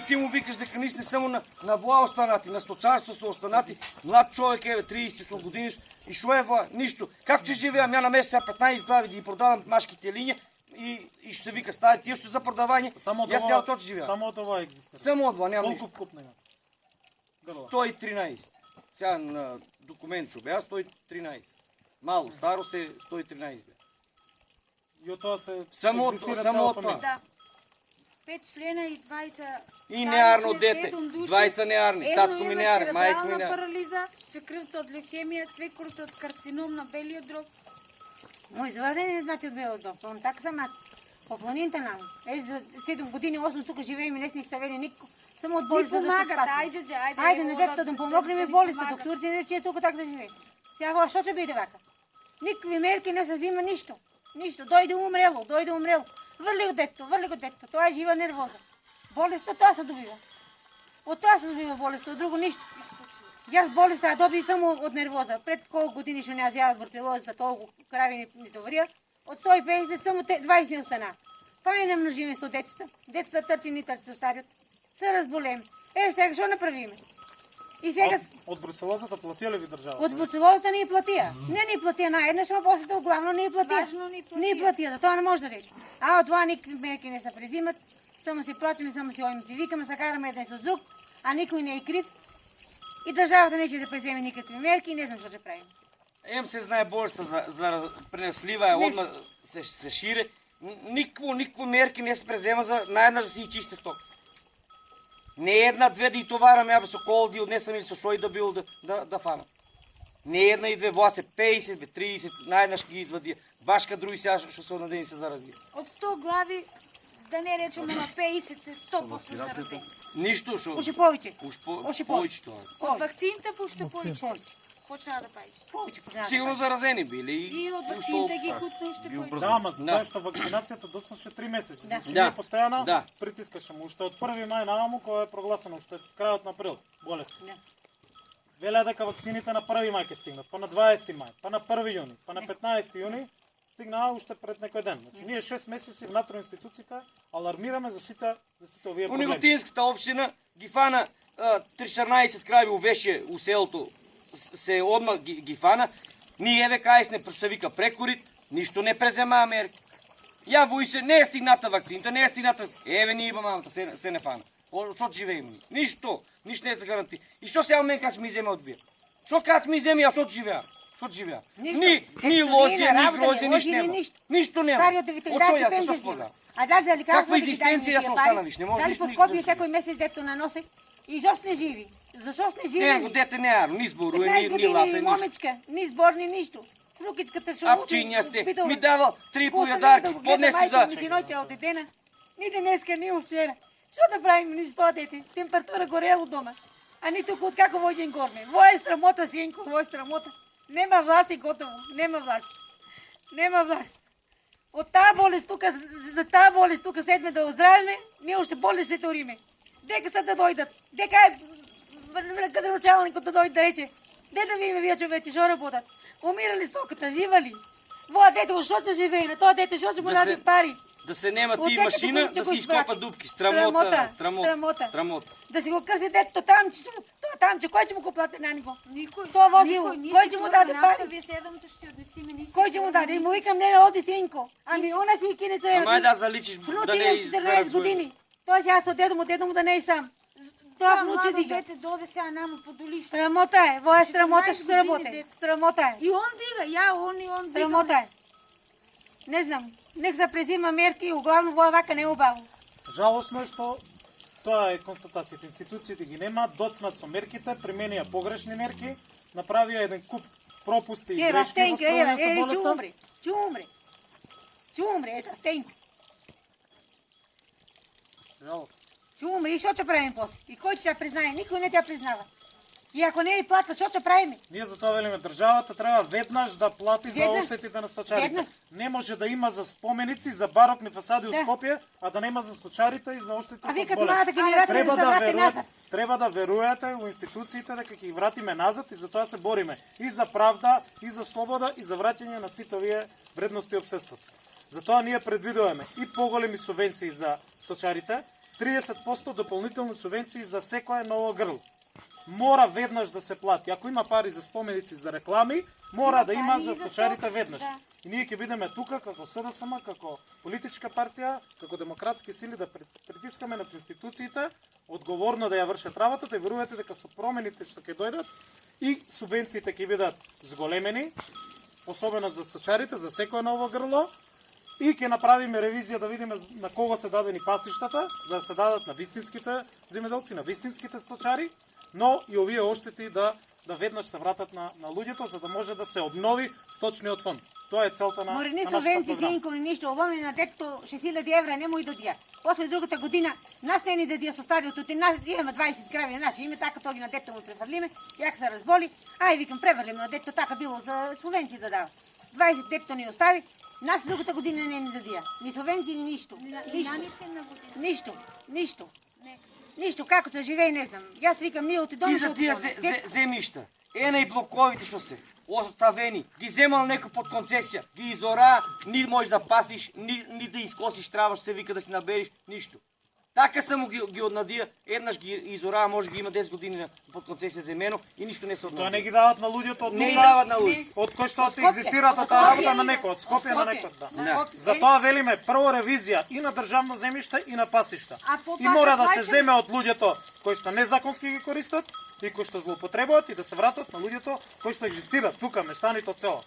ти му викаш дека не само на воа останати, на сточарство сте останати, млад човек е 30 години и шо е воа, нищо. Как че живеам, я на месец 15 глави да ги продавам машките линии и ще се вика стави тие што за продавање. Јас цял тоа живеам. Само од ова екзистира. Само од ова, нема Колку нищо. вкупно има? 113. Сега на документ што беа 113. Мало, старо се 113 беа. И од тоа се Само од тоа. Да. 5 члена и двајца. И неарно дете. Двајца неарни. Татко ми неарен, мајка ми неарен. Парализа, свекрвта од лехемија, свекрвта од карцином на белиот дроб. Мој заваден не значи од белиот дроб. Он така сама по планините нам. За 7 години, 8 тука живеем и не сме ставени нико. Само од болеста да се спасим. Ајде на детето да помогнеме болеста, докторите не рече тука така да живее. Сега што ќе биде вака? Никакви мерки не се взима ништо. Ништо, дојде умрело. Врли го детето, тоа е жива нервоза. Болеста тоа се добива. Од тоа се добива болеста, од друго ништо. Јас болеста добив само од нервоза. Пред колку години што не јас јадов бруцелоза, толку крави ни товарија, од 150 само 20 не остана. Па не намножиме со децата. Децата трчи ни трчи со стариот. Се разболеме. Сега што направиме? И сега од бруцелозата платија ли ви државата? од бруцелозата не платија. Не ни платија наеднаш, ама после тоа главно не платија. Не платија, да тоа не може да рече. А од тоа никакви мерки не се презимат. Само се плачеме, само се ојме, се викаме, се караме еден со друг, а никој не е крив. И државата нече да преземе никакви мерки, не знам што ќе правиме. Ем се знае болеста за пренослива е одма се шире. Никакво мерки не се презема за наеднаш да си и чисте стоки. Не една, две да и товарам, ја со кол да однесам или со шој да бил да фанам. Не една и две, воа се 50, 30, наеднаш ги извади. Башка други сега што се однадени се зарази. Од 100 глави, да не речеме на 50 се 100% заразени. Ништо што. Уште повеќе. Уште повеќе тоа. Од вакцините пуште повеќе. Почнаа да паѓа. Повеќе. Сигурно заразени били И од вакцините ги кутна уште повеќе. Да, ама затоа што вакцинацијата доцнаше 3 месеци. Значи Да. ние постојано Да. притискашаме уште од 1 мај нааму кој е прогласено уште крајот на април болест. Велеа дека вакцините на 1 мај ќе стигнат, па на 20 мај, па на 1 јуни, па на 15 јуни стигнаа уште пред некој ден. Значи ние 6 месеци внатре институцијата алармираме за сите овие У проблеми. Неготинската општина ги фана 14 крави увеше у селото, се одма ги фана. Ние еве кај сне што вика прекорит, ништо не преземаа мерки. Ја војсе не е стигната вакцината, не е стигната. Еве ние има мамата се не фана. Што живееме? Ништо не се гаранти. И што сега мен кај ми земе од вие? Што кај ми земе, ја што живеам? Што живеам? Ни лозија, ни грози, ништо нема. Ништо нема. Од што јас што спорам? А дали каква екзистенција што останавиш? Не можеш дали по Скопје секој месец дето на носе? И зашто не живи? Зашто не живи? Него дете не аро, ни зборуе, ни лафе, ништо. Момичка, ни збор, ни ништо. Трукичката што Апчиња се, ми давал 3 појадарки, поднеси за... Синоќа од дена, ни денеска, ни вчера. Што да правиме ни тоа дете? Температура горело дома. А ни туку од како војден горме. Во е срамота, синко, во е срамота. Нема власт и готово, нема власт. Нема власт. Од таа болест тука, за таа болест тука седме да оздравиме, ние уште болест се ториме. Дека се да дојдат, дека е градоначалникот да дојде да рече, де да видиме вие човече, што работат? Умирали стоката, живали. Воа дете што ќе живее, на тоа дете што ќе му даде пари. Да се нема ти машина, да се ископа дупки. Страмота. Да си го крси детето тамче, тоа тамче, кој ќе му го плати на него? Никој. Тоа возило, кој ќе му даде пари? Вие седомте што ќе однесиме ниси. Кој ќе му даде? И му викам, не, оди синко. Ами она си кинеца е. Ама да заличиш да не е 14 години. Тоа си аз од дедо му да не е сам. Тоа внуче дига. Дете доде сега намо по долиште. Страмота е, во е страмота што се работи. Страмота е. И он дига, он дига. Страмота е. Не знам, нек се презима мерки, углавно во вака не убаво. Жалосно е што тоа е констатацијата. Институциите ги немаат, доцнат со мерките, применија погрешни мерки, направија еден куп пропусти и грешки во справување со болеста. Ќе умре, ето Стенко. Жалосно. Ќе умре, и што ќе правиме после? И кој ќе ја признае? Никој не ќе ја признава. И ако не е плата, што ќе правиме? Ние затоа велиме државата треба веднаш да плати за осетите на сточарите. Веднаш. Не може да има за споменици, за барокни фасади у Скопје, а да нема за сточарите и за оштите А од викат болест. младата генерација да се врати назад. Треба да верувате во институциите дека ќе ги вратиме назад и за тоа се бориме. И за правда, и за слобода, и за враќање на сите овие вредности општеството. Затоа ние предвидуваме и поголеми субвенции за сточарите, 30% дополнителни субвенции за секое ново грло. Мора веднаш да се плати. Ако има пари за споменици, за реклами, мора да има за сточарите веднаш. И ние ќе бидеме тука како СДСМ, како политичка партија, како демократски сили да притискаме над институциите, одговорно да ја вршат работата и верувате дека со промените што ќе дојдат и субвенциите ќе бидат зголемени, особено за сточарите, за секое ново грло, и ќе направиме ревизија да видиме на кого се дадени пасиштата, да се дадат на вистинските земјоделци, на вистинските сточари, но и овие оштети да веднаш се вратат на луѓето, за да може да се обнови сточниот фонд. Тоа е целта на Мори не нашата субвенции за програма. инко ни ништо, оломни на детето 6000 евра не му и додија. После другата година нас не ни дадија со стариот, имаме 20 крави на наше име, така тоги на детето му префрлиме, јак се разболи, ај викам префрлиме на детето, така било за субвенции да дава. 20 детето ни остави, нас другата година не ни дадија. Ни субвенции, ни ништо. Ништо. Ништо, како се живее, не знам. Јас викам, ние отидоме И за тие земјишта, ена и блоковите што се оставени, ги земал некој под концесија, ги изора, ни можеш да пасиш, ни да искосиш трава, што се вика да си набериш, ништо. Така само ги однадија, еднаш ги изора, може ги има 10 години под концесија земено и ништо не се однадија. Тоа не ги дават на луѓето од Не ги нула, дават на луѓето. од кој што екзистираат од таа работа на некој, од Скопје на некој. Да. Затоа велиме прво ревизија и на државно земјиште и на пасишта. И мора да се земе од луѓето кои што незаконски ги користат и кои што злоупотребуваат и да се вратат на луѓето кои што екзистираат тука, мештаните од село.